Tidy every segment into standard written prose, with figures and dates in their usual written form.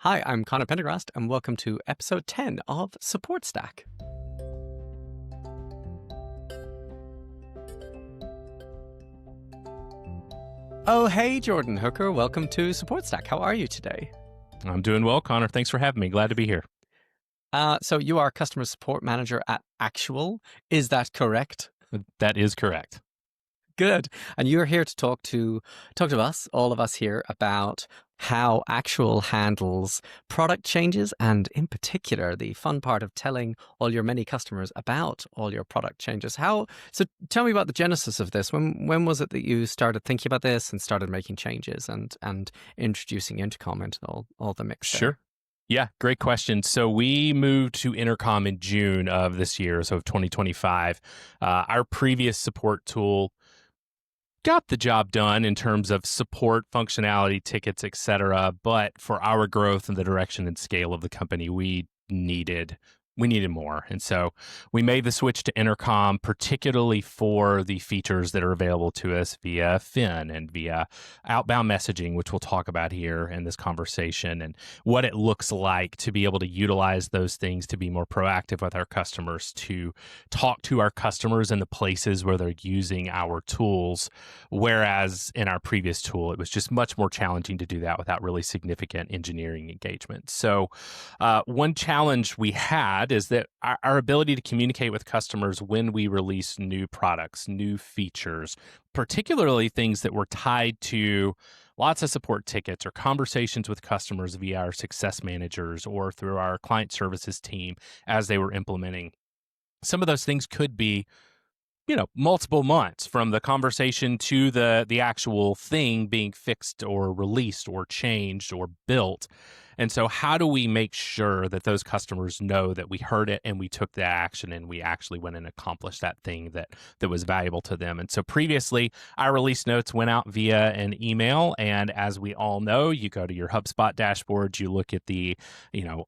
Hi, I'm Connor Pendergrast, and welcome to episode 10 of Support Stack. Oh, hey, Jordan Hooker. Welcome to Support Stack. How are you today? I'm doing well, Connor. Thanks for having me. Glad to be here. So you are customer support manager at Axuall. Is that correct? That is correct. Good. And you're here to talk to us, all of us here, about how Axuall handles product changes, and in particular, the fun part of telling all your many customers about all your product changes. So tell me about the genesis of this. When was it that you started thinking about this and started making changes and introducing Intercom into all the mix there? Sure. Yeah, great question. So we moved to Intercom in June of this year, so of 2025. Our previous support tool got the job done in terms of support, functionality, tickets, etc. But for our growth and the direction and scale of the company, we needed more. And so we made the switch to Intercom, particularly for the features that are available to us via Fin and via outbound messaging, which we'll talk about here in this conversation, and what it looks like to be able to utilize those things to be more proactive with our customers, to talk to our customers in the places where they're using our tools. Whereas in our previous tool, it was just much more challenging to do that without really significant engineering engagement. So one challenge we had is that our ability to communicate with customers when we release new products, new features, particularly things that were tied to lots of support tickets or conversations with customers via our success managers or through our client services team as they were implementing. Some of those things could be multiple months from the conversation to the actual thing being fixed or released or changed or built. And so how do we make sure that those customers know that we heard it and we took the action and we actually went and accomplished that thing that was valuable to them? And so previously, our release notes went out via an email. And as we all know, you go to your HubSpot dashboard, you look at the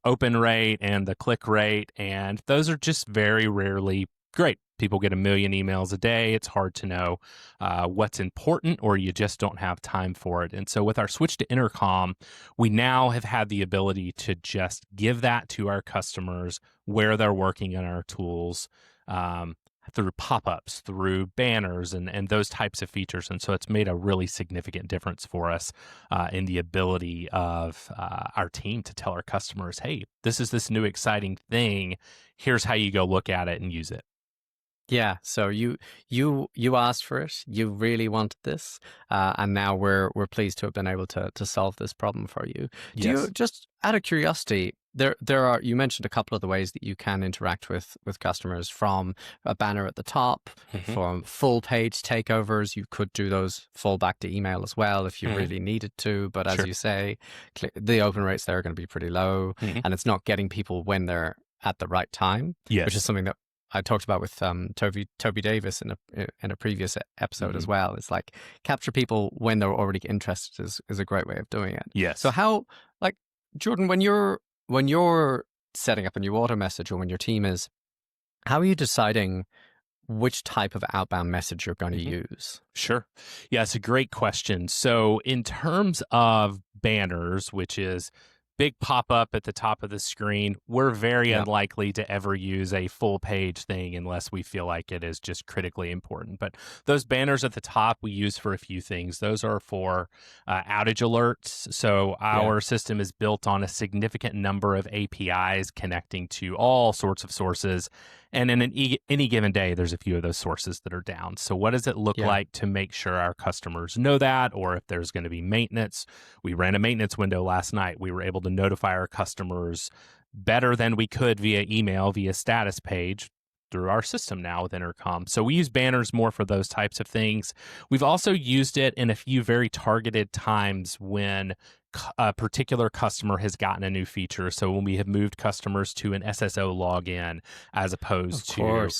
open rate and the click rate, and those are just very rarely great. People get 1 million emails a day. It's hard to know what's important, or you just don't have time for it. And so with our switch to Intercom, we now have had the ability to just give that to our customers where they're working in our tools, through pop-ups, through banners, and those types of features. And so it's made a really significant difference for us in the ability of our team to tell our customers, hey, this is this new exciting thing. Here's how you go look at it and use it. Yeah, so you asked for it. You really wanted this, and now we're pleased to have been able to solve this problem for you. Do Yes. you, just out of curiosity, there are, you mentioned a couple of the ways that you can interact with customers, from a banner at the top, from full page takeovers. You could do those full back to email as well if you really needed to. But as Sure. you say, the open rates there are going to be pretty low, and it's not getting people when they're at the right time, Yes. which is something that I talked about with Toby Davis in a previous episode as well. It's like capture people when they're already interested is a great way of doing it. Yes. So how, like, Jordan, when you're setting up a new auto message, or when your team is, how are you deciding which type of outbound message you're going to use? Sure. Yeah, it's a great question. So in terms of banners, which is big pop-up at the top of the screen, we're very unlikely to ever use a full page thing unless we feel like it is just critically important. But those banners at the top we use for a few things. Those are for outage alerts. So our system is built on a significant number of APIs connecting to all sorts of sources. And in any given day, there's a few of those sources that are down. So what does it look like to make sure our customers know that? Or if there's going to be maintenance, we ran a maintenance window last night. We were able to notify our customers better than we could via email, via status page, through our system now with Intercom. So we use banners more for those types of things. We've also used it in a few very targeted times when a particular customer has gotten a new feature. So when we have moved customers to an SSO login as opposed to,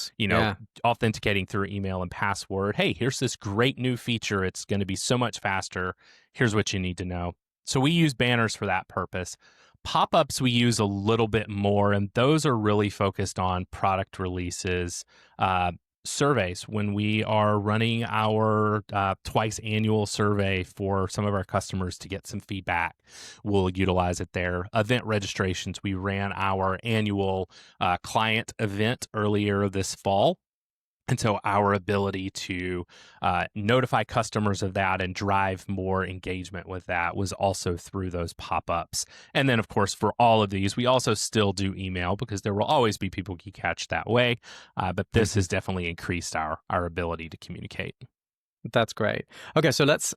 authenticating through email and password. Hey, here's this great new feature. It's going to be so much faster. Here's what you need to know. So we use banners for that purpose. Pop-ups we use a little bit more, and those are really focused on product releases, surveys when we are running our twice annual survey for some of our customers to get some feedback. We'll utilize it there. Event registrations. We ran our annual client event earlier this fall. And so our ability to notify customers of that and drive more engagement with that was also through those pop-ups. And then, of course, for all of these, we also still do email because there will always be people you catch that way. But this has definitely increased our ability to communicate. That's great. Okay, so there's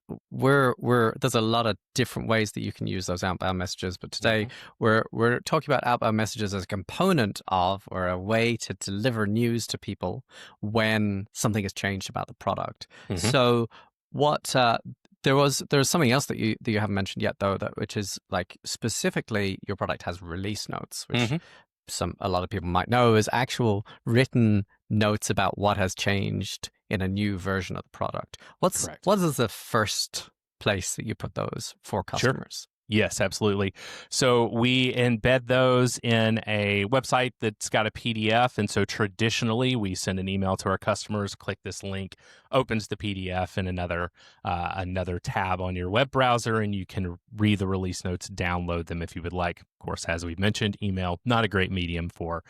a lot of different ways that you can use those outbound messages, but today we're talking about outbound messages as a component of or a way to deliver news to people when something has changed about the product. So what there's something else that you haven't mentioned yet though, which is like specifically your product has release notes, which a lot of people might know is actual written notes about what has changed in a new version of the product. What is the first place that you put those for customers? Yes, absolutely. So we embed those in a website that's got a PDF. And so traditionally, we send an email to our customers, click this link, opens the PDF in another tab on your web browser, and you can read the release notes, download them if you would like. Of course, as we've mentioned, email, not a great medium for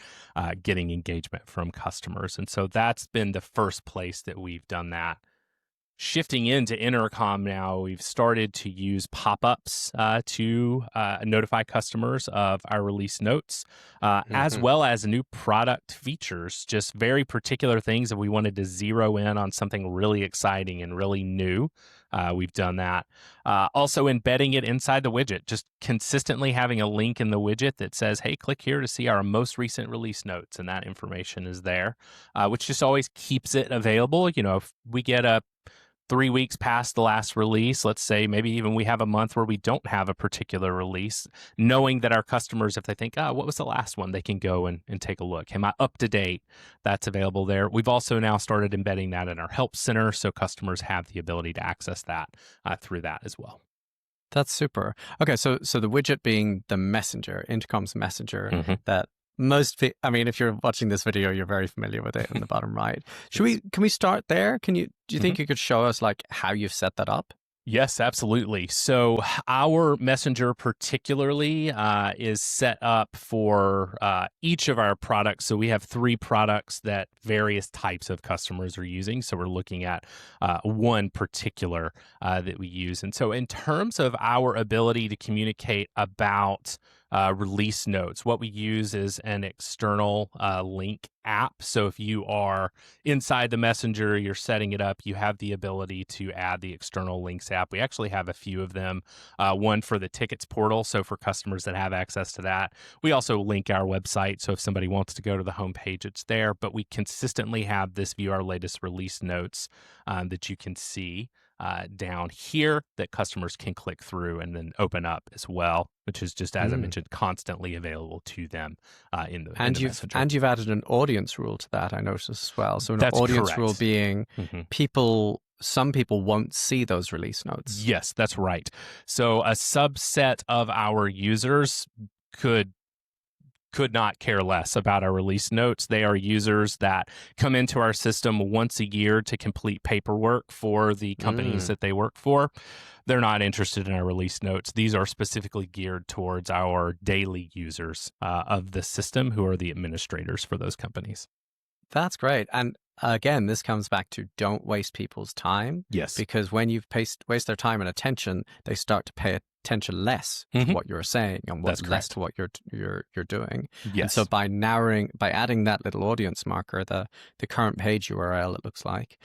getting engagement from customers. And so that's been the first place that we've done that. Shifting into Intercom now, we've started to use pop-ups to notify customers of our release notes, as well as new product features, just very particular things that we wanted to zero in on something really exciting and really new. We've done that. Also embedding it inside the widget, just consistently having a link in the widget that says, hey, click here to see our most recent release notes, and that information is there, which just always keeps it available. You know, if we get a 3 weeks past the last release, let's say maybe even we have a month where we don't have a particular release, knowing that our customers, if they think, what was the last one, they can go and take a look. Am I up to date? That's available there. We've also now started embedding that in our help center so customers have the ability to access that through that as well. That's super. Okay, so the widget being the messenger, Intercom's messenger, that most people, I mean, if you're watching this video, you're very familiar with it in the bottom right. Can we start there? Do you think you could show us like how you've set that up? Yes, absolutely. So our messenger particularly is set up for each of our products. So we have 3 products that various types of customers are using. So we're looking at one particular that we use. And so in terms of our ability to communicate about release notes, what we use is an external link app. So if you are inside the messenger, you're setting it up, you have the ability to add the external links app. We actually have a few of them, one for the tickets portal, so for customers that have access to that. We also link our website, so if somebody wants to go to the homepage, it's there. But we consistently have this view our latest release notes that you can see down here that customers can click through and then open up as well, which is just, as I mentioned, constantly available to them in the messenger. And you've added an audience rule to that, I noticed as well. So an audience rule being some people won't see those release notes. Yes, that's right. So a subset of our users could not care less about our release notes. They are users that come into our system once a year to complete paperwork for the companies that they work for. They're not interested in our release notes. These are specifically geared towards our daily users of the system who are the administrators for those companies. That's great. And again, this comes back to don't waste people's time. Yes. Because when you waste their time and attention, they start to pay attention less to what you're saying and less to what you're doing. Yes. And so by adding that little audience marker, the current page URL, it looks like,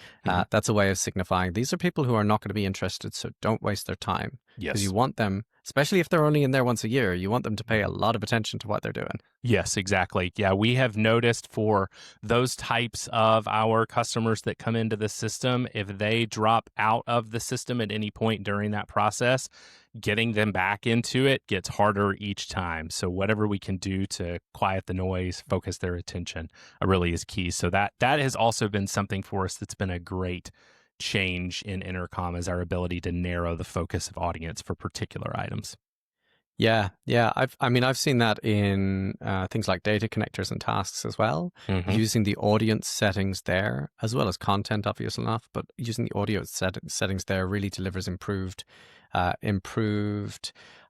that's a way of signifying these are people who are not going to be interested, so don't waste their time. Yes. Because you want them, especially if they're only in there once a year, you want them to pay a lot of attention to what they're doing. Yes, exactly. Yeah, we have noticed for those types of our customers that come into the system, if they drop out of the system at any point during that process, getting them back into it gets harder each time. So whatever we can do to quiet the noise, focus their attention, really is key. So that has also been something for us that's been a great change in Intercom, is our ability to narrow the focus of audience for particular items. Yeah. I've seen that in things like data connectors and tasks as well. Mm-hmm. Using the audience settings there, as well as content, obviously enough, but using the audio settings there really delivers improved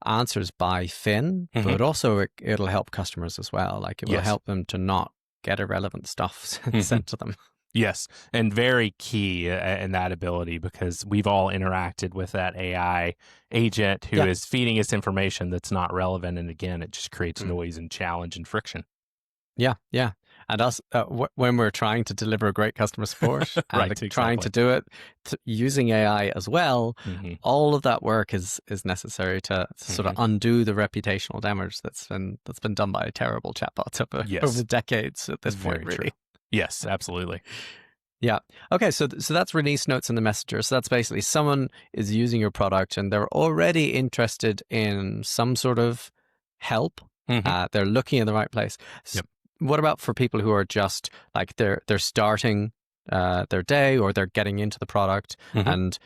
answers by Fin, Mm-hmm. but also it'll help customers as well. Like it will Yes. help them to not get irrelevant stuff Mm-hmm. sent to them. Yes, and very key in that ability, because we've all interacted with that AI agent who Yeah. is feeding us information that's not relevant, and again, it just creates Mm. noise and challenge and friction. Yeah. And us, when we're trying to deliver great customer support and Right, trying exactly. to do it using AI as well, Mm-hmm. all of that work is necessary to sort of undo the reputational damage that's been done by terrible chatbots Yes. over decades at this Very point, really. true. Yes, absolutely. Yeah. Okay. So that's release notes in the messenger. So that's basically someone is using your product and they're already interested in some sort of help. Mm-hmm. They're looking in the right place. Yep. What about for people who are just like they're starting their day or they're getting into the product Mm-hmm. and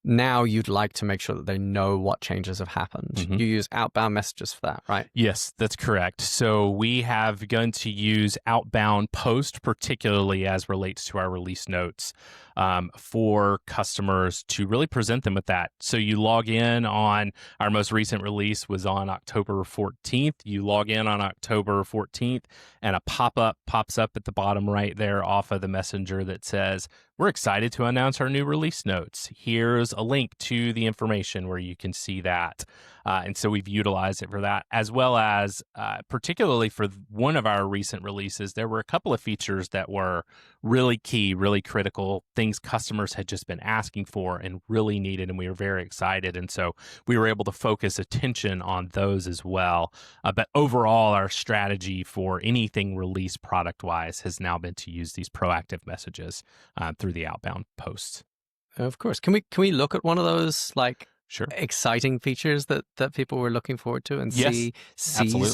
now you'd like to make sure that they know what changes have happened. Mm-hmm. You use outbound messages for that, right? Yes, that's correct. So we have begun to use outbound post, particularly as relates to our release notes, for customers to really present them with that. So you log in on our most recent release was on October 14th. You log in on October 14th and a pop-up pops up at the bottom right there off of the messenger that says, "We're excited to announce our new release notes. Here's a link to the information where you can see that." And so we've utilized it for that, as well as particularly for one of our recent releases, there were a couple of features that were really key, really critical, things customers had just been asking for and really needed, and we were very excited. And so we were able to focus attention on those as well. But overall, our strategy for anything release product-wise has now been to use these proactive messages through the outbound posts. Of course. Can we look at one of those like Sure. exciting features that people were looking forward to and Yes, see absolutely.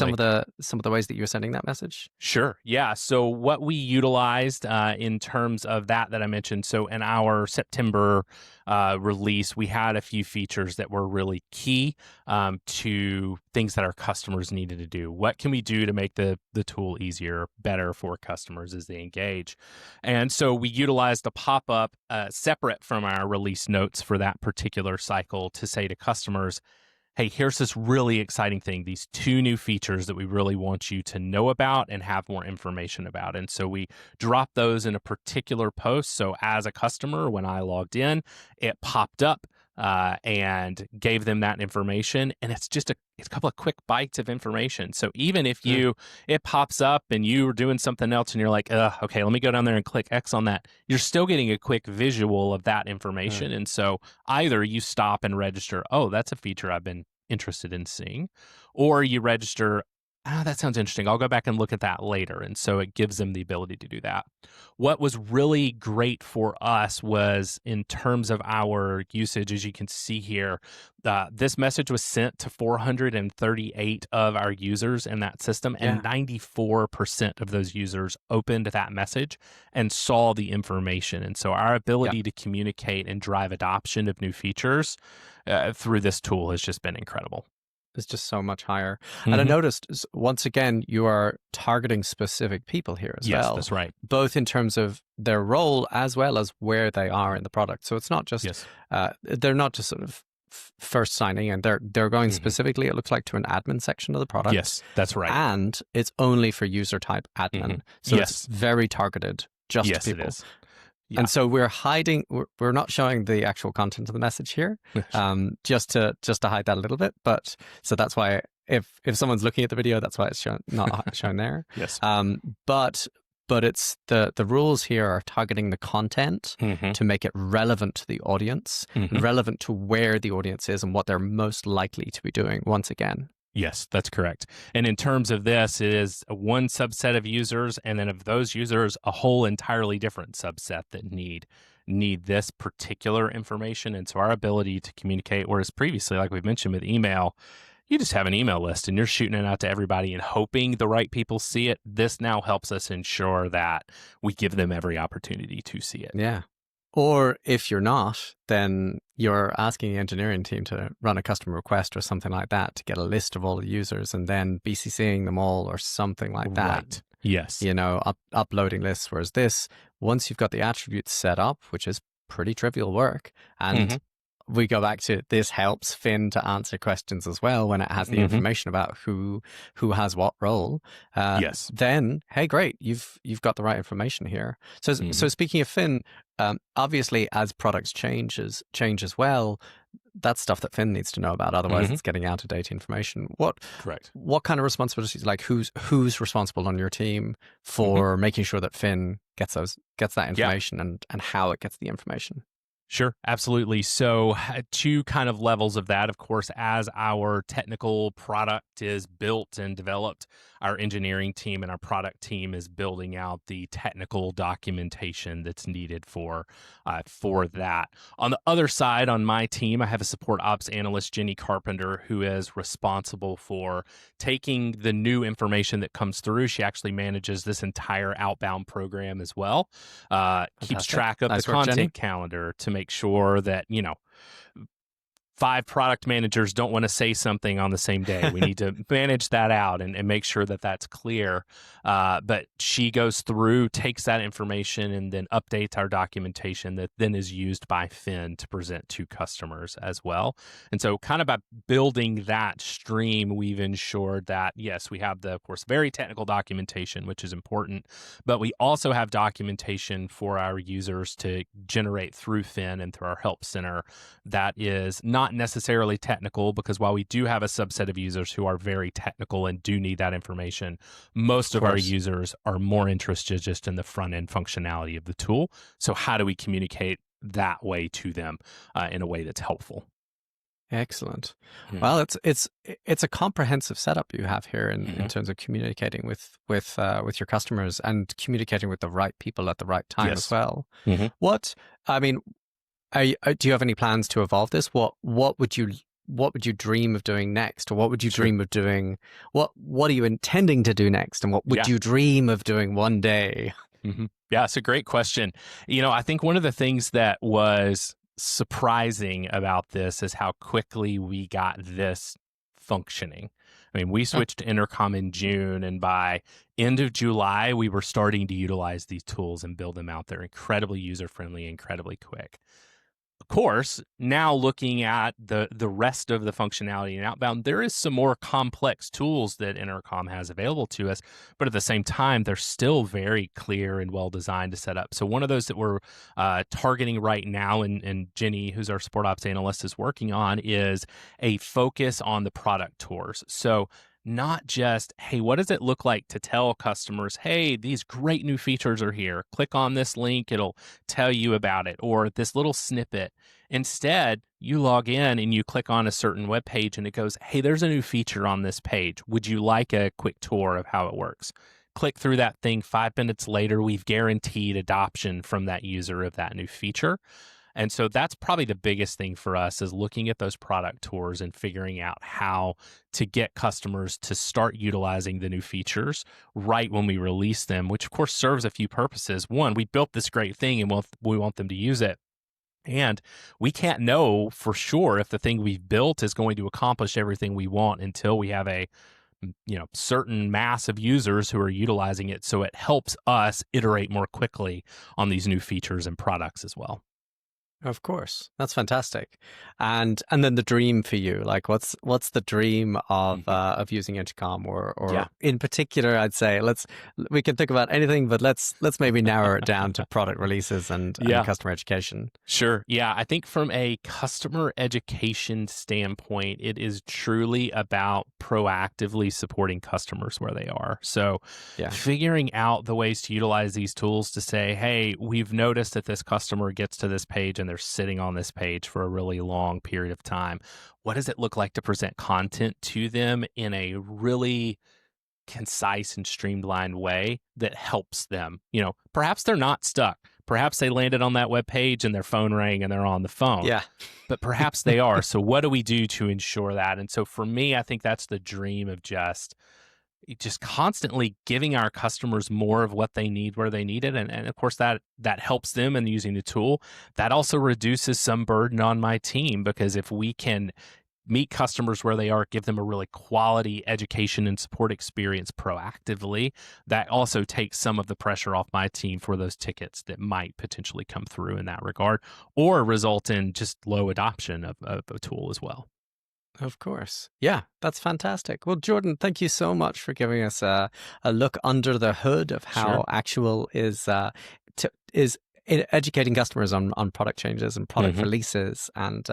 some of the ways that you're sending that message? Sure. Yeah. So what we utilized in terms of that I mentioned, so in our September release, we had a few features that were really key to things that our customers needed to do. What can we do to make the tool easier, better for customers as they engage? And so we utilized a pop-up separate from our release notes for that particular cycle to say to customers, "Hey, here's this really exciting thing, these 2 new features that we really want you to know about and have more information about." And so we dropped those in a particular post. So as a customer, when I logged in, it popped up and gave them that information. And it's just it's a couple of quick bites of information. So even if it pops up and you are doing something else and you're like, okay, let me go down there and click X on that, you're still getting a quick visual of that information. And so either you stop and register, "Oh, that's a feature I've been interested in seeing," or you register, "That sounds interesting. I'll go back and look at that later." And so it gives them the ability to do that. What was really great for us was in terms of our usage, as you can see here, this message was sent to 438 of our users in that system, and 94% of those users opened that message and saw the information. And so our ability to communicate and drive adoption of new features through this tool has just been incredible. Is just so much higher. And I noticed, once again, you are targeting specific people here as well. Yes, that's right. Both in terms of their role as well as where they are in the product. So it's not just, they're not just sort of first signing and they're going specifically, it looks like, to an admin section of the product. Yes, that's right. And it's only for user type admin. So it's very targeted just to people. It is. Yeah. And so we're hiding, we're not showing the actual content of the message here, just to hide that a little bit. But so that's why if someone's looking at the video, that's why it's not shown there. Yes. But it's the rules here are targeting the content to make it relevant to the audience, relevant to where the audience is and what they're most likely to be doing once again. Yes, that's correct. And in terms of this, it is one subset of users, and then of those users, a whole entirely different subset that need this particular information. And so our ability to communicate, whereas previously, like we've mentioned with email, you just have an email list and you're shooting it out to everybody and hoping the right people see it. This now helps us ensure that we give them every opportunity to see it. Yeah. Or if you're not, then you're asking the engineering team to run a custom request or something like that to get a list of all the users and then BCCing them all or something like that. Right. Yes. Uploading lists. Whereas this, once you've got the attributes set up, which is pretty trivial work, and we go back to this helps Finn to answer questions as well when it has the information about who has what role. Yes. Then, hey, great, you've got the right information here. So speaking of Finn, obviously as products change as well, that's stuff that Finn needs to know about. Otherwise, it's getting out of date information. Correct. What kind of responsibilities? Like who's responsible on your team for making sure that Finn gets that information and how it gets the information? Sure, absolutely. So two kind of levels of that. Of course, as our technical product is built and developed, our engineering team and our product team is building out the technical documentation that's needed for that. On the other side, on my team, I have a support ops analyst, Jenny Carpenter, who is responsible for taking the new information that comes through. She actually manages this entire outbound program as well. Keeps track of the content calendar to make sure that, 5 product managers don't want to say something on the same day. We need to manage that out and make sure that that's clear. But she goes through, takes that information, and then updates our documentation that then is used by Finn to present to customers as well. And so kind of by building that stream, we've ensured that, yes, we have the, of course, very technical documentation, which is important, but we also have documentation for our users to generate through Finn and through our help center that is not necessarily technical, because while we do have a subset of users who are very technical and do need that information, most of our users are more interested just in the front end functionality of the tool. So how do we communicate that way to them in a way that's helpful? Excellent. Well, it's a comprehensive setup you have here in terms of communicating with your customers and communicating with the right people at the right time as well. Do you have any plans to evolve this? What would you dream of doing next, or what would you dream of doing? What are you intending to do next, and what would you dream of doing one day? Yeah, it's a great question. I think one of the things that was surprising about this is how quickly we got this functioning. I mean, we switched to Intercom in June, and by end of July, we were starting to utilize these tools and build them out. They're incredibly user-friendly, incredibly quick. Of course, now looking at the rest of the functionality in Outbound, there is some more complex tools that Intercom has available to us, but at the same time, they're still very clear and well designed to set up. So one of those that we're targeting right now, and Jenny, who's our support ops analyst, is working on, is a focus on the product tours. So not just, hey, what does it look like to tell customers, hey, these great new features are here. Click on this link, it'll tell you about it, or this little snippet. Instead, you log in and you click on a certain web page and it goes, hey, there's a new feature on this page. Would you like a quick tour of how it works? Click through that thing. 5 minutes later, we've guaranteed adoption from that user of that new feature. And so that's probably the biggest thing for us, is looking at those product tours and figuring out how to get customers to start utilizing the new features right when we release them, which of course serves a few purposes. One, we built this great thing and we want them to use it. And we can't know for sure if the thing we've built is going to accomplish everything we want until we have a certain mass of users who are utilizing it. So it helps us iterate more quickly on these new features and products as well. Of course, that's fantastic. And then the dream for you, like what's the dream of using Intercom, or in particular, I'd say we can think about anything, but let's maybe narrow it down to product releases and customer education. Sure. Yeah, I think from a customer education standpoint, it is truly about proactively supporting customers where they are. So figuring out the ways to utilize these tools to say, hey, we've noticed that this customer gets to this page and they're sitting on this page for a really long period of time. What does it look like to present content to them in a really concise and streamlined way that helps them? Perhaps they're not stuck. Perhaps they landed on that web page and their phone rang and they're on the phone. Yeah. But perhaps they are. So what do we do to ensure that? And so for me, I think that's the dream of just just constantly giving our customers more of what they need where they need it. And of course that helps them in using the tool. That also reduces some burden on my team, because if we can meet customers where they are, give them a really quality education and support experience proactively, that also takes some of the pressure off my team for those tickets that might potentially come through in that regard, or result in just low adoption of a tool as well. Of course. Yeah, that's fantastic. Well, Jordan, thank you so much for giving us a look under the hood of how Sure. Axuall is educating customers on product changes and product Hmm. releases, and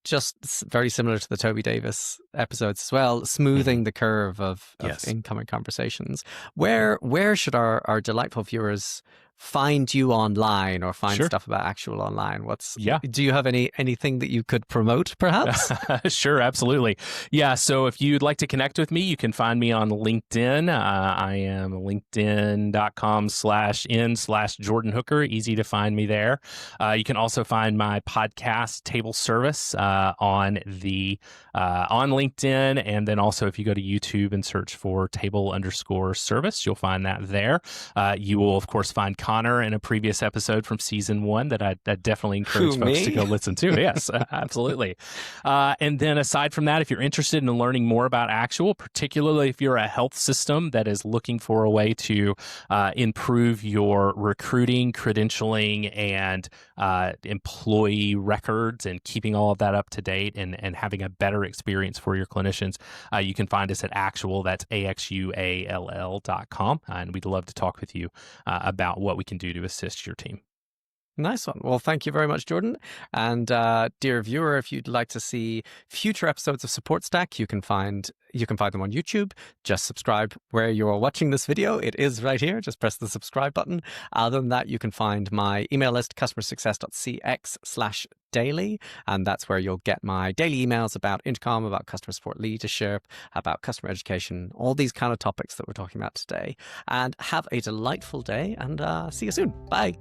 just very similar to the Toby Davis episodes as well, Hmm. smoothing the curve of Yes. incoming conversations. Where should our delightful viewers find you online, or find Sure. stuff about Axuall online? Yeah. Do you have anything that you could promote, perhaps? Sure, absolutely. Yeah, so if you'd like to connect with me, you can find me on LinkedIn. I am linkedin.com/n/Jordan Hooker. Easy to find me there. You can also find my podcast, Table Service, on LinkedIn. And then also, if you go to YouTube and search for table_service, you'll find that there. You will, of course, find Connor in a previous episode from season 1 that I definitely encourage Who, folks to me? go listen to. Yes, absolutely. And then aside from that, if you're interested in learning more about Axuall, particularly if you're a health system that is looking for a way to improve your recruiting, credentialing, and employee records, and keeping all of that up to date, and having a better experience for your clinicians, you can find us at Axuall. That's AXUALL.com. And we'd love to talk with you about what we can do to assist your team. Nice one. Well, thank you very much, Jordan. And dear viewer, if you'd like to see future episodes of Support Stack, you can find them on YouTube. Just subscribe where you're watching this video. It is right here. Just press the subscribe button. Other than that, you can find my email list, customersuccess.cx/daily. And that's where you'll get my daily emails about Intercom, about customer support leadership, about customer education, all these kind of topics that we're talking about today. And have a delightful day, and see you soon. Bye.